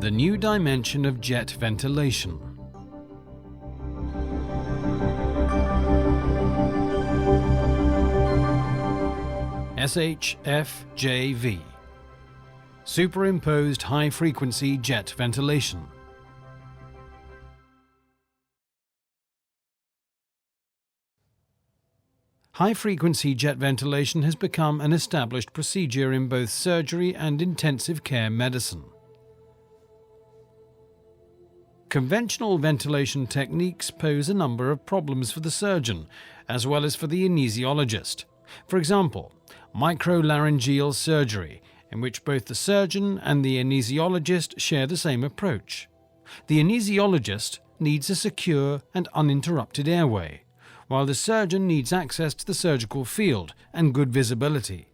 The new dimension of jet ventilation. SHJV. Superimposed high-frequency jet ventilation. High-frequency jet ventilation has become an established procedure in both surgery and intensive care medicine. Conventional ventilation techniques pose a number of problems for the surgeon, as well as for the anesthesiologist. For example, microlaryngeal surgery, in which both the surgeon and the anesthesiologist share the same approach. The anesthesiologist needs a secure and uninterrupted airway, while the surgeon needs access to the surgical field and good visibility,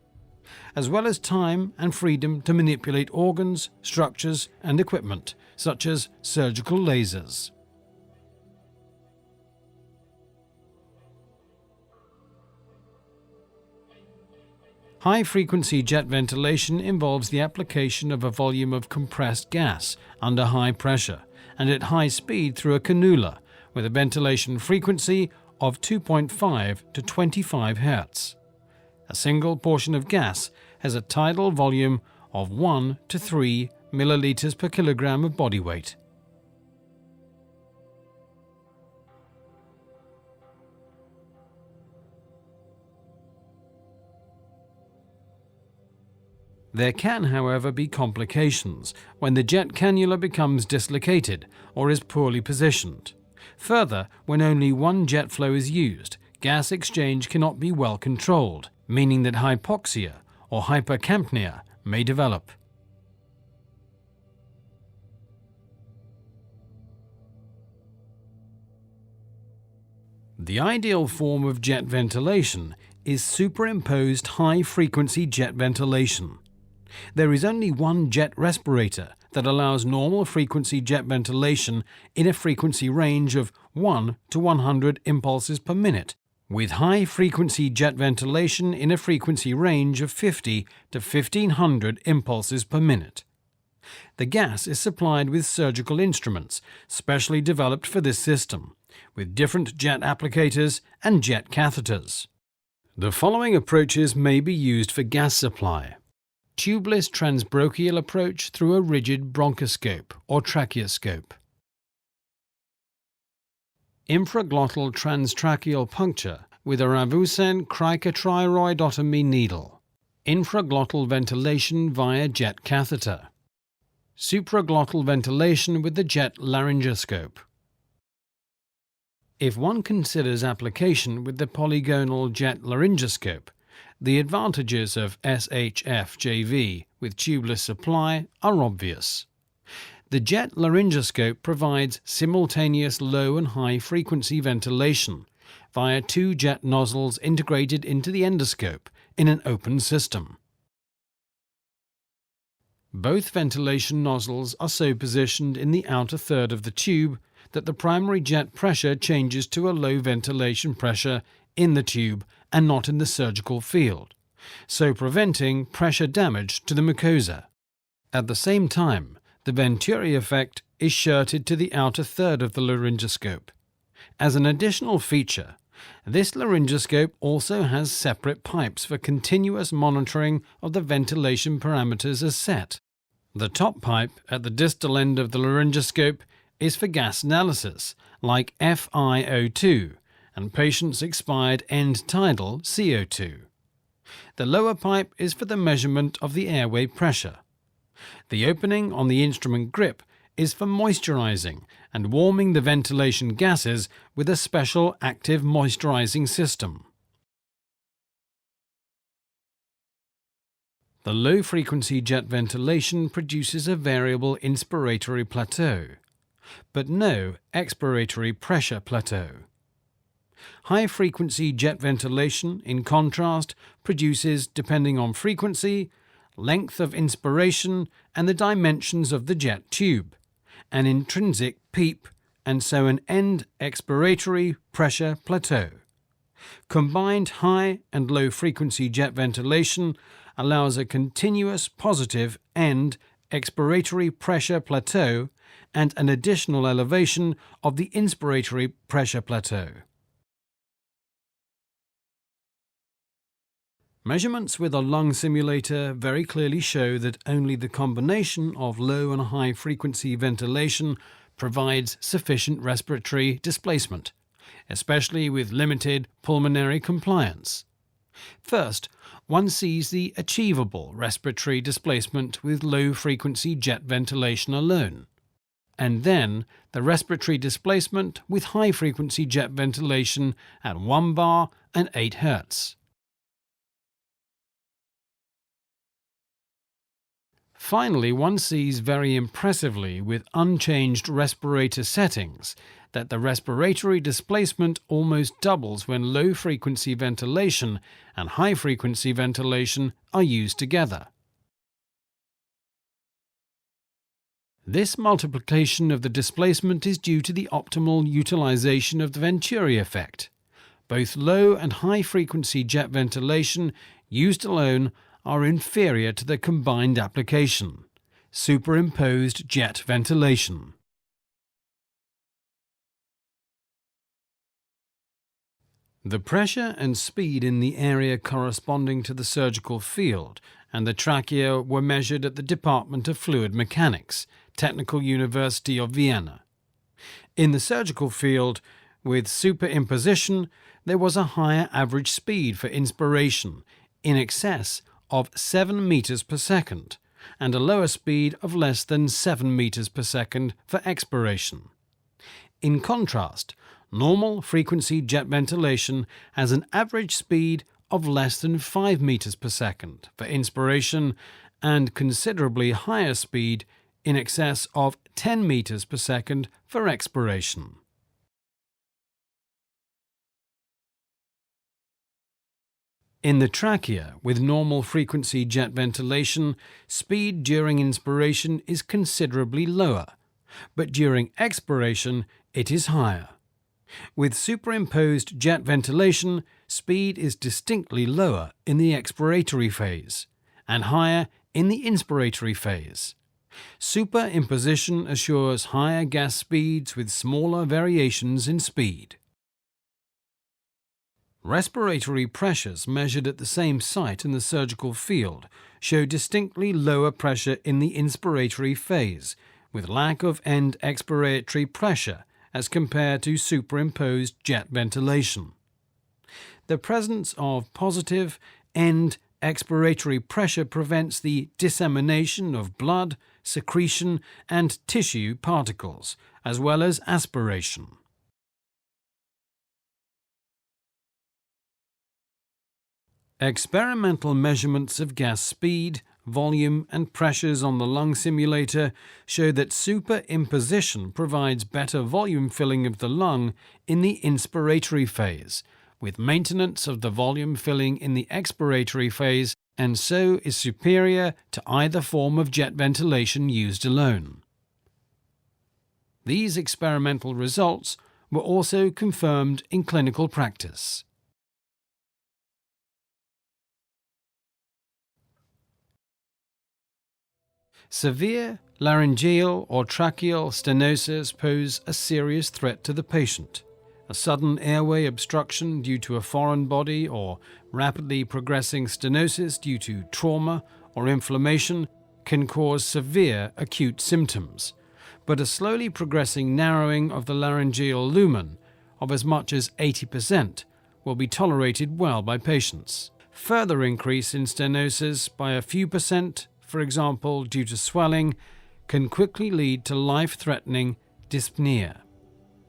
as well as time and freedom to manipulate organs, structures, and equipment, such as surgical lasers. High-frequency jet ventilation involves the application of a volume of compressed gas under high pressure and at high speed through a cannula with a ventilation frequency of 2.5 to 25 Hz. A single portion of gas has a tidal volume of 1 to 3 milliliters per kilogram of body weight. There can, however, be complications when the jet cannula becomes dislocated or is poorly positioned. Further, when only one jet flow is used, gas exchange cannot be well controlled, meaning that hypoxia or hypercapnia may develop. The ideal form of jet ventilation is superimposed high-frequency jet ventilation. There is only one jet respirator that allows normal frequency jet ventilation in a frequency range of 1 to 100 impulses per minute, with high-frequency jet ventilation in a frequency range of 50 to 1500 impulses per minute. The gas is supplied with surgical instruments specially developed for this system, with different jet applicators and jet catheters. The following approaches may be used for gas supply. Tubeless transbronchial approach through a rigid bronchoscope or tracheoscope. Infraglottal transtracheal puncture with a Ravussin cricothyroidotomy needle. Infraglottal ventilation via jet catheter. Supraglottal ventilation with the jet laryngoscope. If one considers application with the polygonal jet laryngoscope, the advantages of SHJV with tubeless supply are obvious. The jet laryngoscope provides simultaneous low and high frequency ventilation via two jet nozzles integrated into the endoscope in an open system. Both ventilation nozzles are so positioned in the outer third of the tube that the primary jet pressure changes to a low ventilation pressure in the tube and not in the surgical field, so preventing pressure damage to the mucosa. At the same time, the Venturi effect is shirted to the outer third of the laryngoscope. As an additional feature, this laryngoscope also has separate pipes for continuous monitoring of the ventilation parameters as set. The top pipe at the distal end of the laryngoscope is for gas analysis, like FiO2, and patient's expired end tidal CO2. The lower pipe is for the measurement of the airway pressure. The opening on the instrument grip is for moisturizing and warming the ventilation gases with a special active moisturizing system. The low-frequency jet ventilation produces a variable inspiratory plateau, but no expiratory pressure plateau. High-frequency jet ventilation, in contrast, produces, depending on frequency, length of inspiration and the dimensions of the jet tube, an intrinsic PEEP, and so an end expiratory pressure plateau. Combined high and low frequency jet ventilation allows a continuous positive end expiratory pressure plateau and an additional elevation of the inspiratory pressure plateau. Measurements with a lung simulator very clearly show that only the combination of low and high frequency ventilation provides sufficient respiratory displacement, especially with limited pulmonary compliance. First, one sees the achievable respiratory displacement with low frequency jet ventilation alone, and then the respiratory displacement with high frequency jet ventilation at 1 bar and 8 Hz. Finally, one sees very impressively with unchanged respirator settings that the respiratory displacement almost doubles when low-frequency ventilation and high-frequency ventilation are used together. This multiplication of the displacement is due to the optimal utilization of the Venturi effect. Both low and high-frequency jet ventilation used alone are inferior to the combined application, superimposed jet ventilation. The pressure and speed in the area corresponding to the surgical field and the trachea were measured at the Department of Fluid Mechanics, Technical University of Vienna. In the surgical field, with superimposition, there was a higher average speed for inspiration, in excess of 7 meters per second, and a lower speed of less than 7 meters per second for expiration. In contrast, normal frequency jet ventilation has an average speed of less than 5 meters per second for inspiration and considerably higher speed in excess of 10 meters per second for expiration. In the trachea, with normal frequency jet ventilation, speed during inspiration is considerably lower, but during expiration it is higher. With superimposed jet ventilation, speed is distinctly lower in the expiratory phase and higher in the inspiratory phase. Superimposition assures higher gas speeds with smaller variations in speed. Respiratory pressures measured at the same site in the surgical field show distinctly lower pressure in the inspiratory phase, with lack of end expiratory pressure as compared to superimposed jet ventilation. The presence of positive end expiratory pressure prevents the dissemination of blood, secretion, and tissue particles, as well as aspiration. Experimental measurements of gas speed, volume, and pressures on the lung simulator show that superimposition provides better volume filling of the lung in the inspiratory phase, with maintenance of the volume filling in the expiratory phase, and so is superior to either form of jet ventilation used alone. These experimental results were also confirmed in clinical practice. Severe laryngeal or tracheal stenosis pose a serious threat to the patient. A sudden airway obstruction due to a foreign body or rapidly progressing stenosis due to trauma or inflammation can cause severe acute symptoms, but a slowly progressing narrowing of the laryngeal lumen of as much as 80% will be tolerated well by patients. Further increase in stenosis by a few percent, for example due to swelling, can quickly lead to life-threatening dyspnea.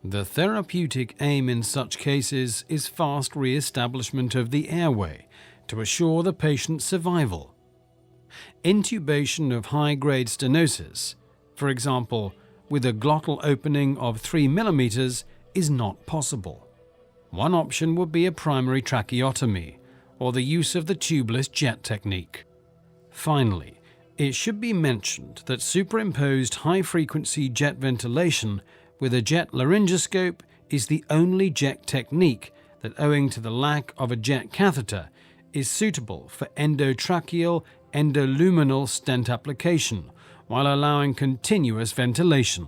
The therapeutic aim in such cases is fast re-establishment of the airway to assure the patient's survival. Intubation of high-grade stenosis, for example with a glottal opening of 3 mm, is not possible. One option would be a primary tracheotomy or the use of the tubeless jet technique. Finally, it should be mentioned that superimposed high-frequency jet ventilation with a jet laryngoscope is the only jet technique that, owing to the lack of a jet catheter, is suitable for endotracheal endoluminal stent application, while allowing continuous ventilation.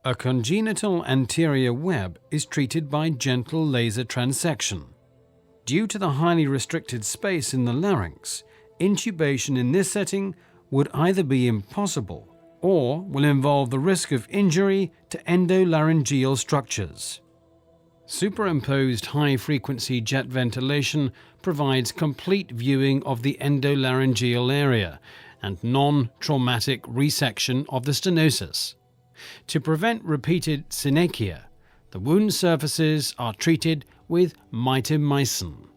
A congenital anterior web is treated by gentle laser transection. Due to the highly restricted space in the larynx, intubation in this setting would either be impossible or will involve the risk of injury to endolaryngeal structures. Superimposed high-frequency jet ventilation provides complete viewing of the endolaryngeal area and non-traumatic resection of the stenosis. To prevent repeated synechia, the wound surfaces are treated with mitomycin.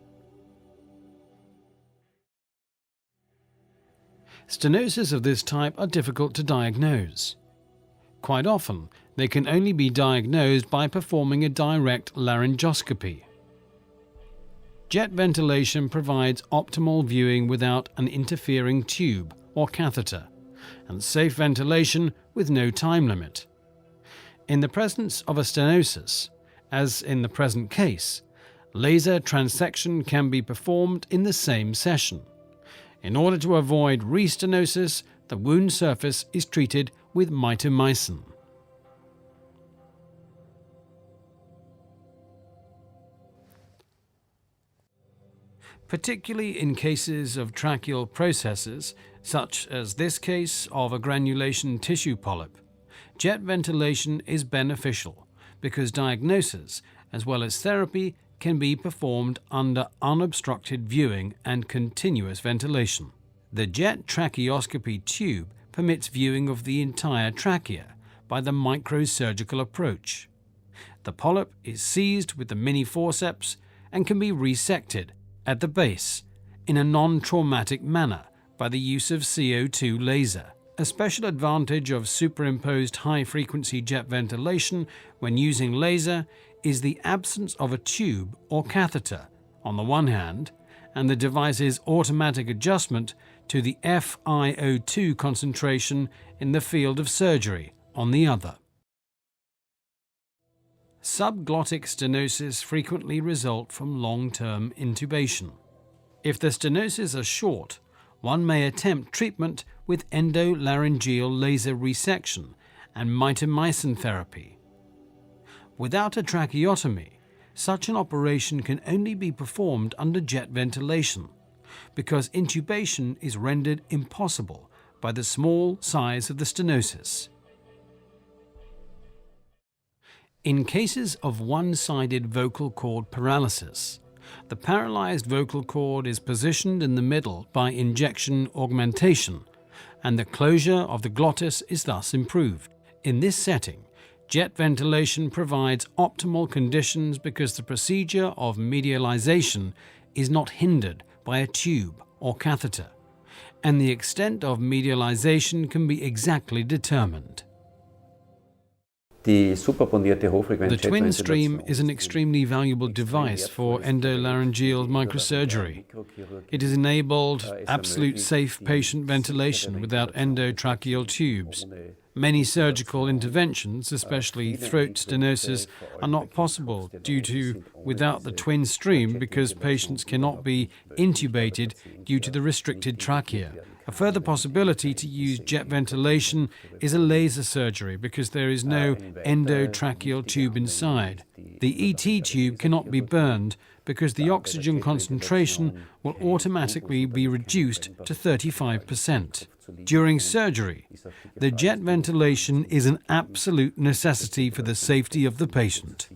Stenosis of this type are difficult to diagnose. Quite often, they can only be diagnosed by performing a direct laryngoscopy. Jet ventilation provides optimal viewing without an interfering tube or catheter, and safe ventilation with no time limit. In the presence of a stenosis, as in the present case, laser transection can be performed in the same session. In order to avoid restenosis, the wound surface is treated with mitomycin. Particularly in cases of tracheal processes, such as this case of a granulation tissue polyp, jet ventilation is beneficial because diagnosis, as well as therapy, can be performed under unobstructed viewing and continuous ventilation. The jet tracheoscopy tube permits viewing of the entire trachea by the microsurgical approach. The polyp is seized with the mini forceps and can be resected at the base in a non-traumatic manner by the use of CO2 laser. A special advantage of superimposed high-frequency jet ventilation when using laser is the absence of a tube or catheter on the one hand, and the device's automatic adjustment to the FiO2 concentration in the field of surgery on the other. Subglottic stenosis frequently result from long-term intubation. If the stenosis are short, one may attempt treatment with endolaryngeal laser resection and mitomycin therapy. Without a tracheotomy, such an operation can only be performed under jet ventilation because intubation is rendered impossible by the small size of the stenosis. In cases of one-sided vocal cord paralysis, the paralyzed vocal cord is positioned in the middle by injection augmentation, and the closure of the glottis is thus improved. In this setting, jet ventilation provides optimal conditions because the procedure of medialization is not hindered by a tube or catheter, and the extent of medialization can be exactly determined. The TwinStream is an extremely valuable device for endolaryngeal microsurgery. It has enabled absolute safe patient ventilation without endotracheal tubes. Many surgical interventions, especially throat stenosis, are not possible due to without the TwinStream because patients cannot be intubated due to the restricted trachea. A further possibility to use jet ventilation is a laser surgery because there is no endotracheal tube inside. The ET tube cannot be burned because the oxygen concentration will automatically be reduced to 35%. During surgery, the jet ventilation is an absolute necessity for the safety of the patient.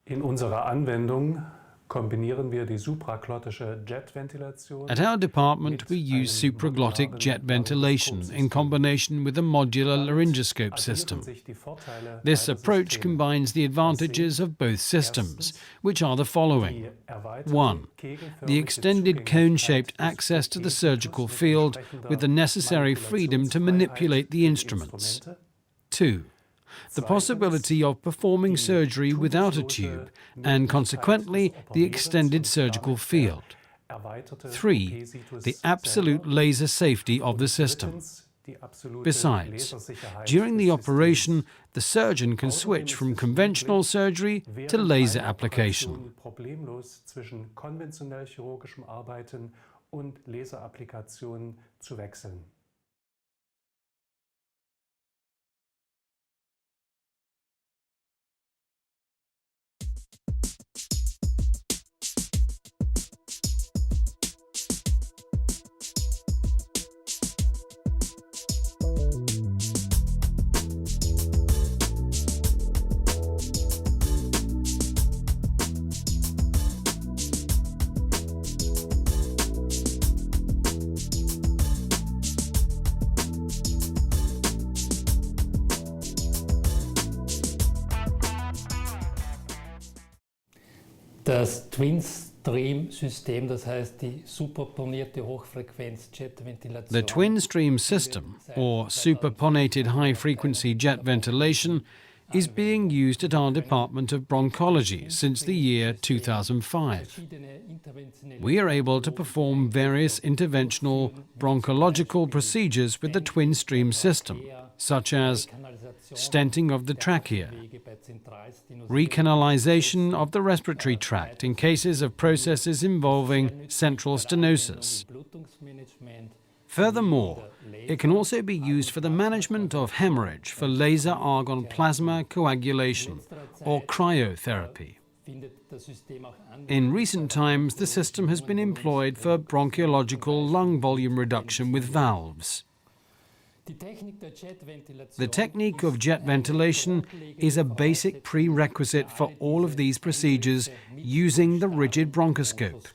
In unserer Anwendung kombinieren wir die supraglottische Jetventilation. At our department, we use supraglottic jet ventilation in combination with a modular laryngoscope system. This approach combines the advantages of both systems, which are the following. 1. The extended cone-shaped access to the surgical field with the necessary freedom to manipulate the instruments. 2. the possibility of performing surgery without a tube, and consequently the extended surgical field. 3. The absolute laser safety of the system. Besides, during the operation, the surgeon can switch from conventional surgery to laser application. Problemlos zwischen konventionell chirurgischem Arbeiten und Laserapplikation zu wechseln. Das TwinStream-System, das heißt die superponierte Hochfrequenz-Jet-Ventilation. The TwinStream system, or superponated high-frequency jet ventilation, is being used at our Department of Bronchology since the year 2005. We are able to perform various interventional bronchological procedures with the TwinStream system, such as stenting of the trachea, recanalization of the respiratory tract in cases of processes involving central stenosis. Furthermore, it can also be used for the management of hemorrhage for laser argon plasma coagulation or cryotherapy. In recent times, the system has been employed for bronchological lung volume reduction with valves. The technique of jet ventilation is a basic prerequisite for all of these procedures using the rigid bronchoscope.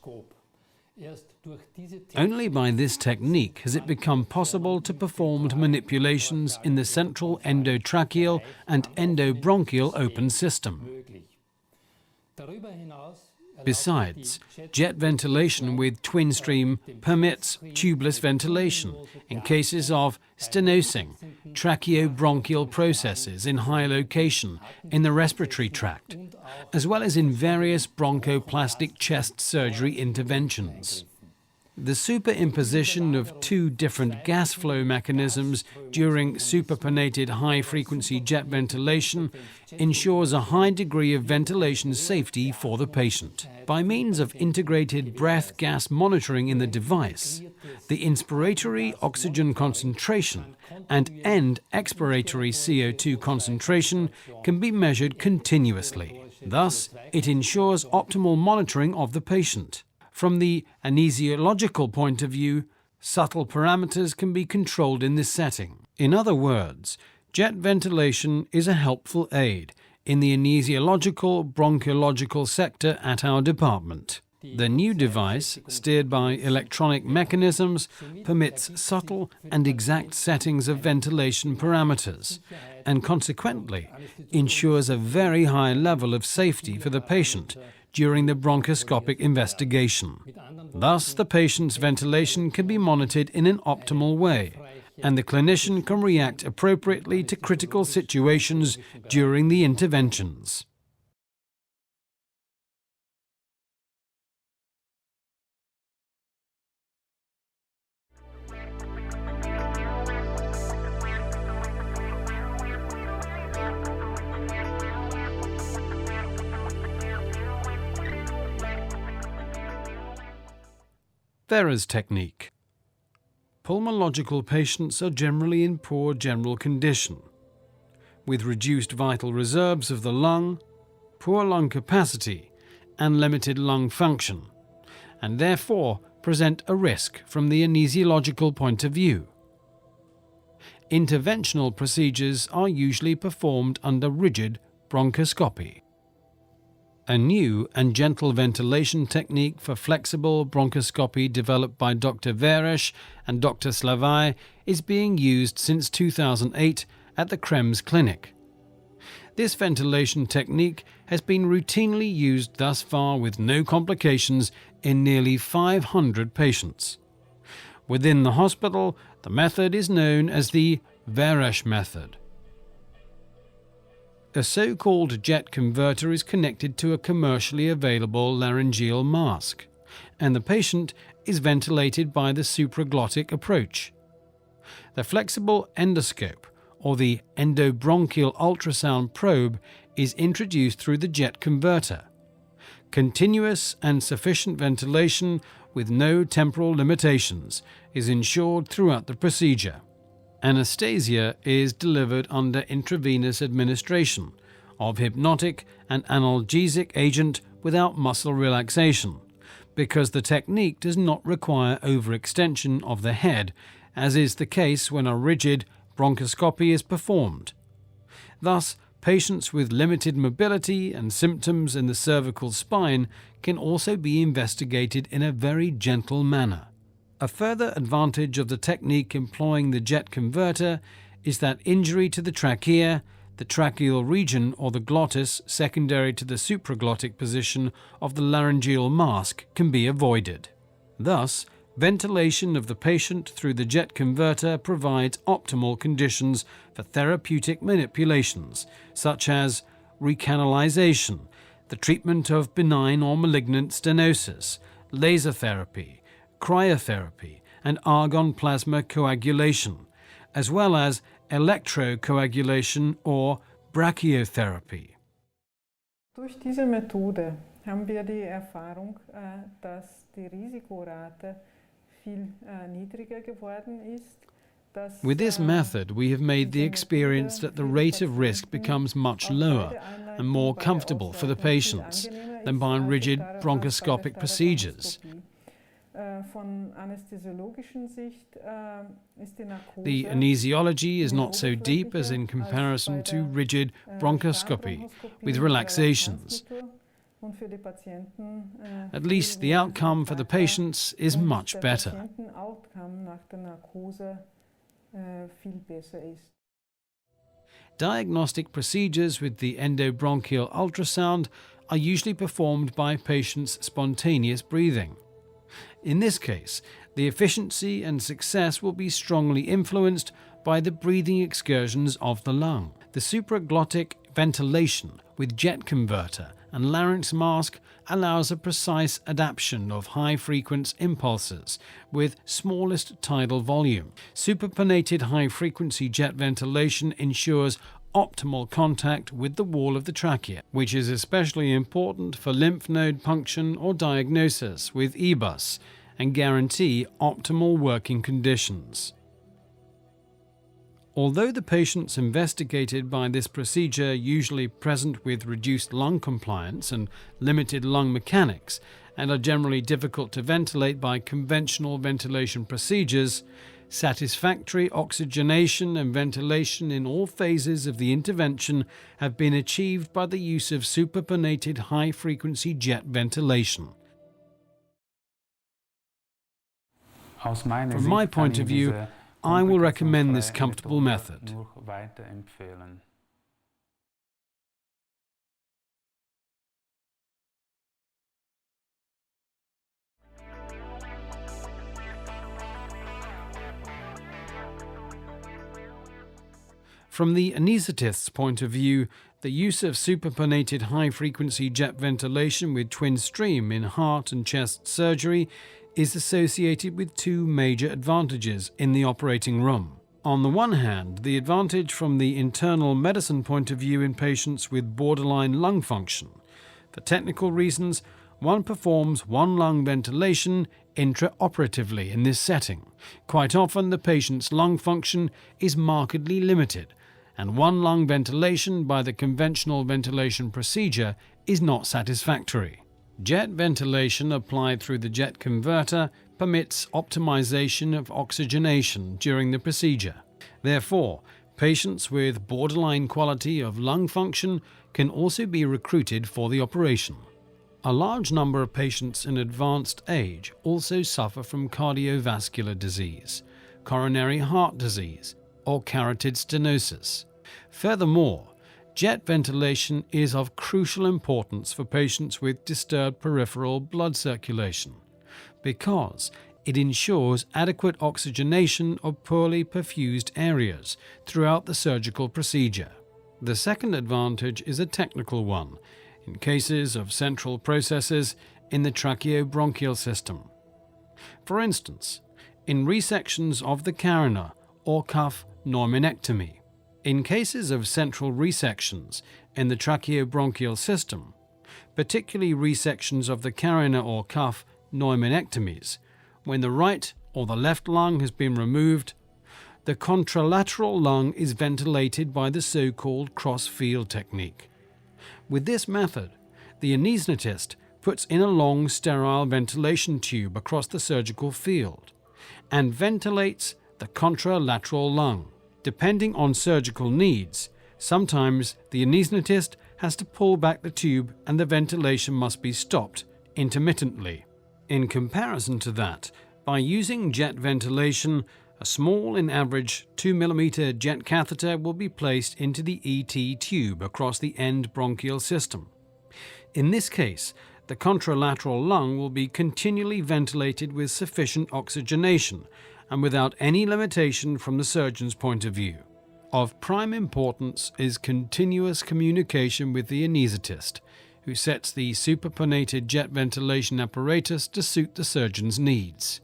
Only by this technique has it become possible to perform manipulations in the central endotracheal and endobronchial open system. Besides, jet ventilation with TwinStream permits tubeless ventilation in cases of stenosing, tracheobronchial processes in high location in the respiratory tract, as well as in various bronchoplastic chest surgery interventions. The superimposition of two different gas flow mechanisms during superponated high-frequency jet ventilation ensures a high degree of ventilation safety for the patient. By means of integrated breath-gas monitoring in the device, the inspiratory oxygen concentration and end expiratory CO2 concentration can be measured continuously. Thus, it ensures optimal monitoring of the patient. From the anestesiological point of view, subtle parameters can be controlled in this setting. In other words, jet ventilation is a helpful aid in the anestesiological bronchological sector at our department. The new device, steered by electronic mechanisms, permits subtle and exact settings of ventilation parameters and consequently ensures a very high level of safety for the patient during the bronchoscopic investigation. Thus, the patient's ventilation can be monitored in an optimal way, and the clinician can react appropriately to critical situations during the interventions. Vera's technique. Pulmonological patients are generally in poor general condition, with reduced vital reserves of the lung, poor lung capacity, and limited lung function, and therefore present a risk from the anestesiological point of view. Interventional procedures are usually performed under rigid bronchoscopy. A new and gentle ventilation technique for flexible bronchoscopy developed by Dr. Veres and Dr. Slavai is being used since 2008 at the Krems Clinic. This ventilation technique has been routinely used thus far with no complications in nearly 500 patients. Within the hospital, the method is known as the Veres method. A so-called jet converter is connected to a commercially available laryngeal mask, and the patient is ventilated by the supraglottic approach. The flexible endoscope, or the endobronchial ultrasound probe, is introduced through the jet converter. Continuous and sufficient ventilation with no temporal limitations is ensured throughout the procedure. Anesthesia is delivered under intravenous administration of hypnotic and analgesic agent without muscle relaxation, because the technique does not require overextension of the head, as is the case when a rigid bronchoscopy is performed. Thus, patients with limited mobility and symptoms in the cervical spine can also be investigated in a very gentle manner. A further advantage of the technique employing the jet converter is that injury to the trachea, the tracheal region or the glottis secondary to the supraglottic position of the laryngeal mask can be avoided. Thus, ventilation of the patient through the jet converter provides optimal conditions for therapeutic manipulations, such as recanalization, the treatment of benign or malignant stenosis, laser therapy, cryotherapy, and argon plasma coagulation, as well as electrocoagulation or brachytherapy. Durch diese Methode haben wir die Erfahrung, dass die Risikorate viel niedriger geworden ist. With this method, we have made the experience that the rate of risk becomes much lower and more comfortable for the patients than by rigid bronchoscopic procedures. The anesthesiology is not so deep as in comparison to rigid bronchoscopy with relaxations. At least the outcome for the patients is much better. Diagnostic procedures with the endobronchial ultrasound are usually performed by patients' spontaneous breathing. In this case, the efficiency and success will be strongly influenced by the breathing excursions of the lung. The supraglottic ventilation with jet converter and larynx mask allows a precise adaptation of high-frequency impulses with smallest tidal volume. Superponated high-frequency jet ventilation ensures optimal contact with the wall of the trachea, which is especially important for lymph node punction or diagnosis with EBUS, and guarantee optimal working conditions. Although the patients investigated by this procedure usually present with reduced lung compliance and limited lung mechanics and are generally difficult to ventilate by conventional ventilation procedures, satisfactory oxygenation and ventilation in all phases of the intervention have been achieved by the use of superponated high-frequency jet ventilation. From my point of view, I will recommend this comfortable method. From the anaesthetist's point of view, the use of superponated high-frequency jet ventilation with TwinStream in heart and chest surgery is associated with two major advantages in the operating room. On the one hand, the advantage from the internal medicine point of view in patients with borderline lung function. For technical reasons, one performs one lung ventilation intraoperatively in this setting. Quite often the patient's lung function is markedly limited, and one lung ventilation by the conventional ventilation procedure is not satisfactory. Jet ventilation applied through the jet converter permits optimization of oxygenation during the procedure. Therefore, patients with borderline quality of lung function can also be recruited for the operation. A large number of patients in advanced age also suffer from cardiovascular disease, coronary heart disease, or carotid stenosis. Furthermore, jet ventilation is of crucial importance for patients with disturbed peripheral blood circulation because it ensures adequate oxygenation of poorly perfused areas throughout the surgical procedure. The second advantage is a technical one, in cases of central processes in the tracheobronchial system. For instance, in resections of the carina or cuff pneumonectomy. In cases of central resections in the tracheobronchial system, particularly resections of the carina or cuff pneumonectomies, when the right or the left lung has been removed, the contralateral lung is ventilated by the so-called Crossfield Technique. With this method, the anaesthetist puts in a long sterile ventilation tube across the surgical field and ventilates the contralateral lung. Depending on surgical needs, sometimes the anaesthetist has to pull back the tube and the ventilation must be stopped intermittently. In comparison to that, by using jet ventilation, a small, in average 2 mm jet catheter will be placed into the ET tube across the end bronchial system. In this case, the contralateral lung will be continually ventilated with sufficient oxygenation and without any limitation from the surgeon's point of view. Of prime importance is continuous communication with the anaesthetist, who sets the superponated jet ventilation apparatus to suit the surgeon's needs.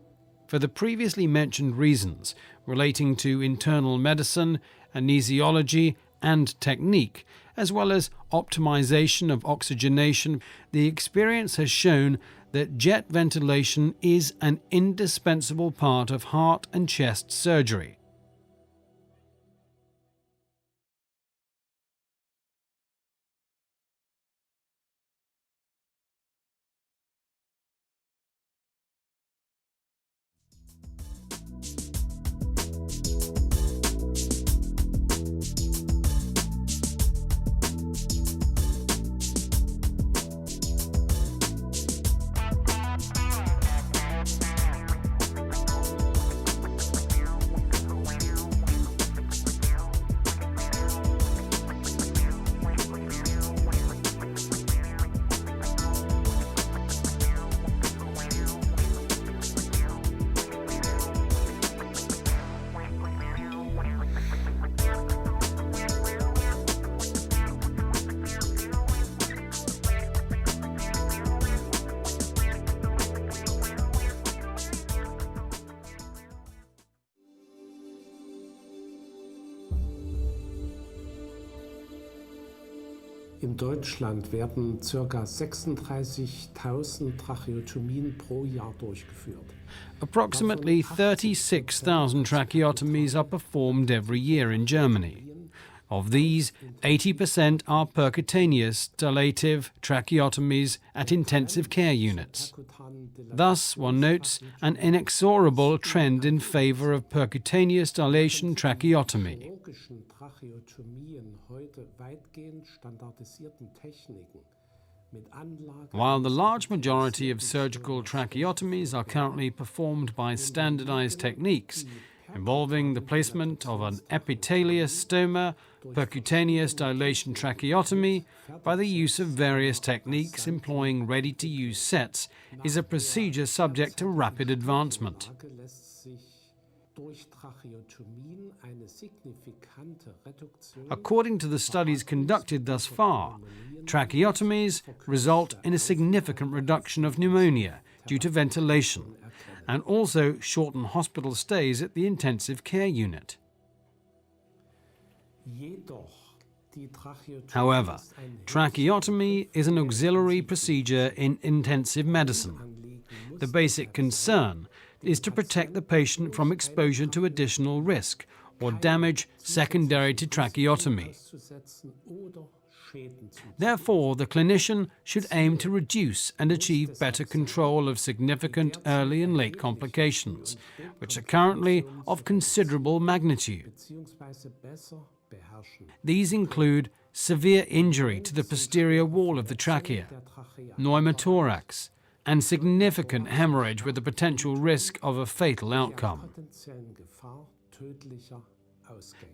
For the previously mentioned reasons relating to internal medicine, anesthesiology, and technique, as well as optimization of oxygenation, the experience has shown that jet ventilation is an indispensable part of heart and chest surgery. In Deutschland werden ca. 36.000 Tracheotomien pro Jahr durchgeführt. Approximately 36,000 tracheotomies are performed every year in Germany. Of these, 80% are percutaneous dilative tracheotomies at intensive care units. Thus, one notes an inexorable trend in favor of percutaneous dilation tracheotomy. While the large majority of surgical tracheotomies are currently performed by standardized techniques, involving the placement of an epithelial stoma, percutaneous dilation tracheotomy, by the use of various techniques employing ready-to-use sets, is a procedure subject to rapid advancement. According to the studies conducted thus far, tracheotomies result in a significant reduction of pneumonia due to ventilation, and also shorten hospital stays at the intensive care unit. However, tracheotomy is an auxiliary procedure in intensive medicine. The basic concern is to protect the patient from exposure to additional risk or damage secondary to tracheotomy. Therefore, the clinician should aim to reduce and achieve better control of significant early and late complications, which are currently of considerable magnitude. These include severe injury to the posterior wall of the trachea, pneumothorax, and significant hemorrhage with the potential risk of a fatal outcome.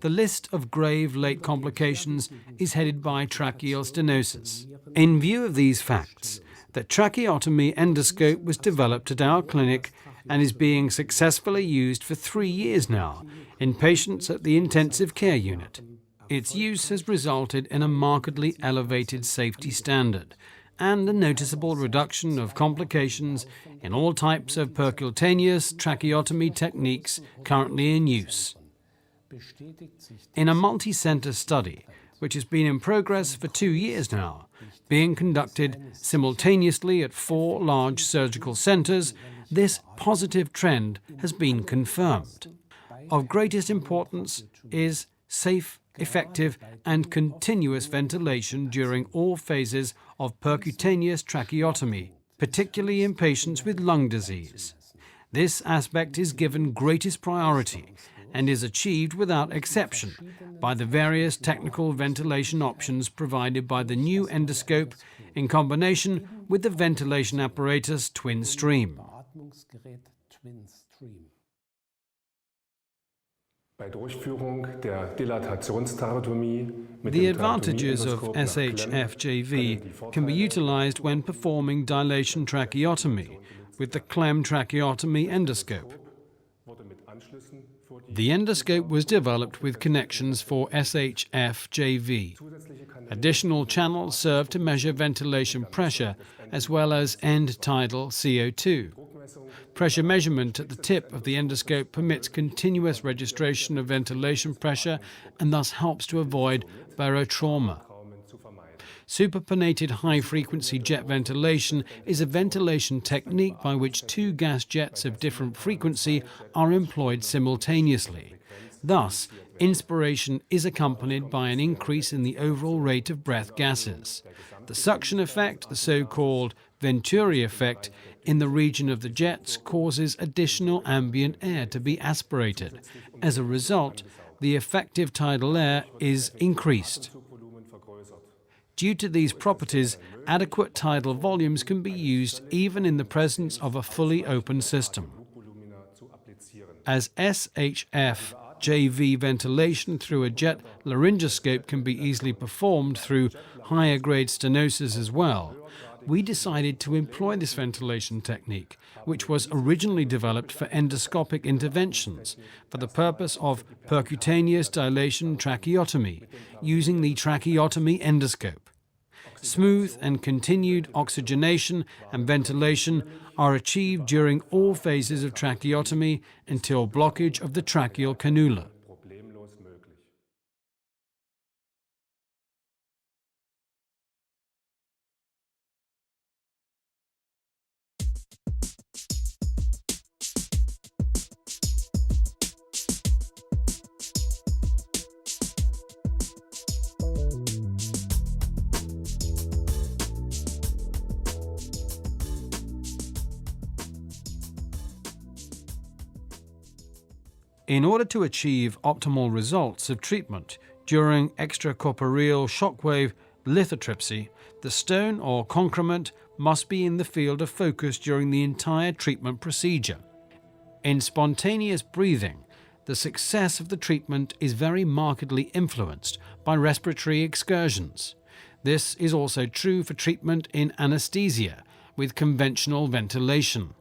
The list of grave late complications is headed by tracheal stenosis. In view of these facts, the tracheotomy endoscope was developed at our clinic and is being successfully used for 3 years now in patients at the intensive care unit. Its use has resulted in a markedly elevated safety standard and a noticeable reduction of complications in all types of percutaneous tracheotomy techniques currently in use. In a multi-center study, which has been in progress for 2 years now, being conducted simultaneously at 4 large surgical centers, this positive trend has been confirmed. Of greatest importance is safe, effective and continuous ventilation during all phases of percutaneous tracheotomy, particularly in patients with lung disease. This aspect is given greatest priority and is achieved without exception by the various technical ventilation options provided by the new endoscope in combination with the ventilation apparatus TwinStream. The advantages of SHJV can be utilized when performing dilation tracheotomy with the clem tracheotomy endoscope. The endoscope was developed with connections for SHJV. Additional channels serve to measure ventilation pressure as well as end tidal CO2. Pressure measurement at the tip of the endoscope permits continuous registration of ventilation pressure and thus helps to avoid barotrauma. Superponated high-frequency jet ventilation is a ventilation technique by which 2 gas jets of different frequency are employed simultaneously. Thus, inspiration is accompanied by an increase in the overall rate of breath gases. The suction effect, the so-called Venturi effect, in the region of the jets causes additional ambient air to be aspirated. As a result, the effective tidal air is increased. Due to these properties, adequate tidal volumes can be used even in the presence of a fully open system. As SHJV ventilation through a jet laryngoscope can be easily performed through higher grade stenosis as well, we decided to employ this ventilation technique, which was originally developed for endoscopic interventions for the purpose of percutaneous dilation tracheotomy, using the tracheotomy endoscope. Smooth and continued oxygenation and ventilation are achieved during all phases of tracheotomy until blockage of the tracheal cannula. In order to achieve optimal results of treatment during extracorporeal shockwave lithotripsy, the stone or concrement must be in the field of focus during the entire treatment procedure. In spontaneous breathing, the success of the treatment is very markedly influenced by respiratory excursions. This is also true for treatment in anesthesia with conventional ventilation.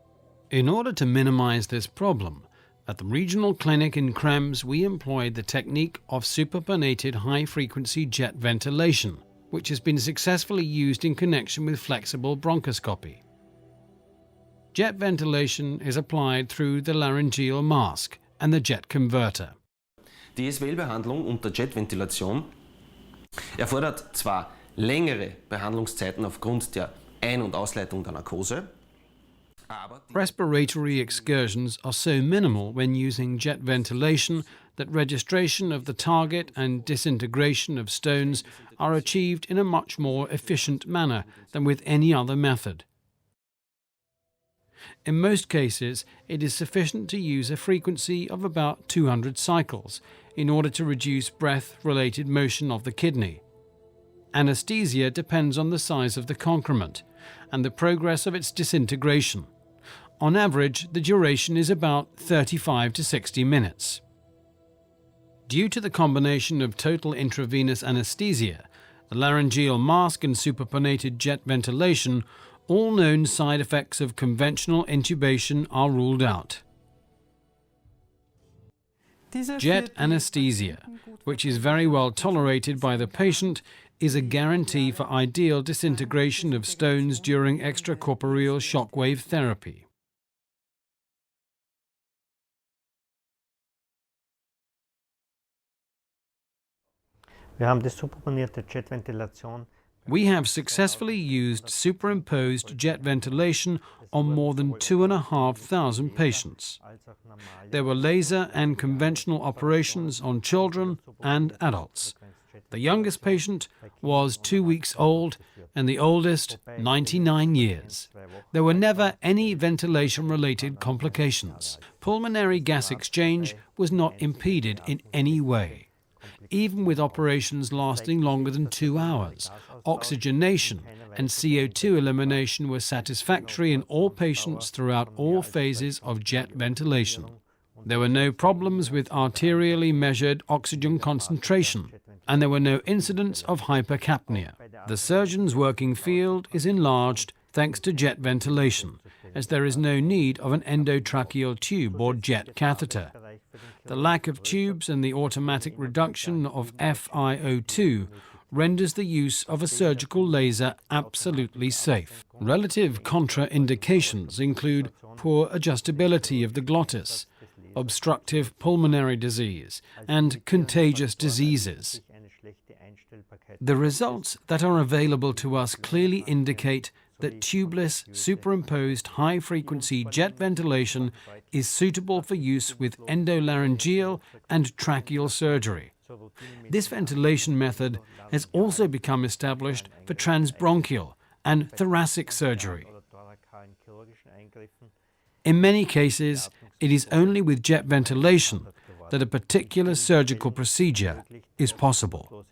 In order to minimize this problem, at the regional clinic in Krems, we employed the technique of superponated high-frequency jet ventilation, which has been successfully used in connection with flexible bronchoscopy. Jet ventilation is applied through the laryngeal mask and the jet converter. Die ESWL-Behandlung unter Jetventilation erfordert zwar längere Behandlungszeiten aufgrund der Ein- und Ausleitung der Narkose. Respiratory excursions are so minimal when using jet ventilation that registration of the target and disintegration of stones are achieved in a much more efficient manner than with any other method. In most cases, it is sufficient to use a frequency of about 200 cycles in order to reduce breath-related motion of the kidney. Anesthesia depends on the size of the concrement and the progress of its disintegration. On average, the duration is about 35 to 60 minutes. Due to the combination of total intravenous anesthesia, the laryngeal mask and superponated jet ventilation, all known side effects of conventional intubation are ruled out. Jet anesthesia, which is very well tolerated by the patient, is a guarantee for ideal disintegration of stones during extracorporeal shockwave therapy. Wir haben die superponierte Jetventilation. We have successfully used superimposed jet ventilation on more than 2,500 patients. There were laser and conventional operations on children and adults. The youngest patient was 2 weeks old and the oldest 99 years. There were never any ventilation-related complications. Pulmonary gas exchange was not impeded in any way. Even with operations lasting longer than 2 hours, oxygenation and CO2 elimination were satisfactory in all patients throughout all phases of jet ventilation. There were no problems with arterially measured oxygen concentration, and there were no incidents of hypercapnia. The surgeon's working field is enlarged thanks to jet ventilation, as there is no need of an endotracheal tube or jet catheter. The lack of tubes and the automatic reduction of FiO2 renders the use of a surgical laser absolutely safe. Relative contraindications include poor adjustability of the glottis, obstructive pulmonary disease, and contagious diseases. The results that are available to us clearly indicate that tubeless, superimposed high-frequency jet ventilation is suitable for use with endolaryngeal and tracheal surgery. This ventilation method has also become established for transbronchial and thoracic surgery. In many cases, it is only with jet ventilation that a particular surgical procedure is possible.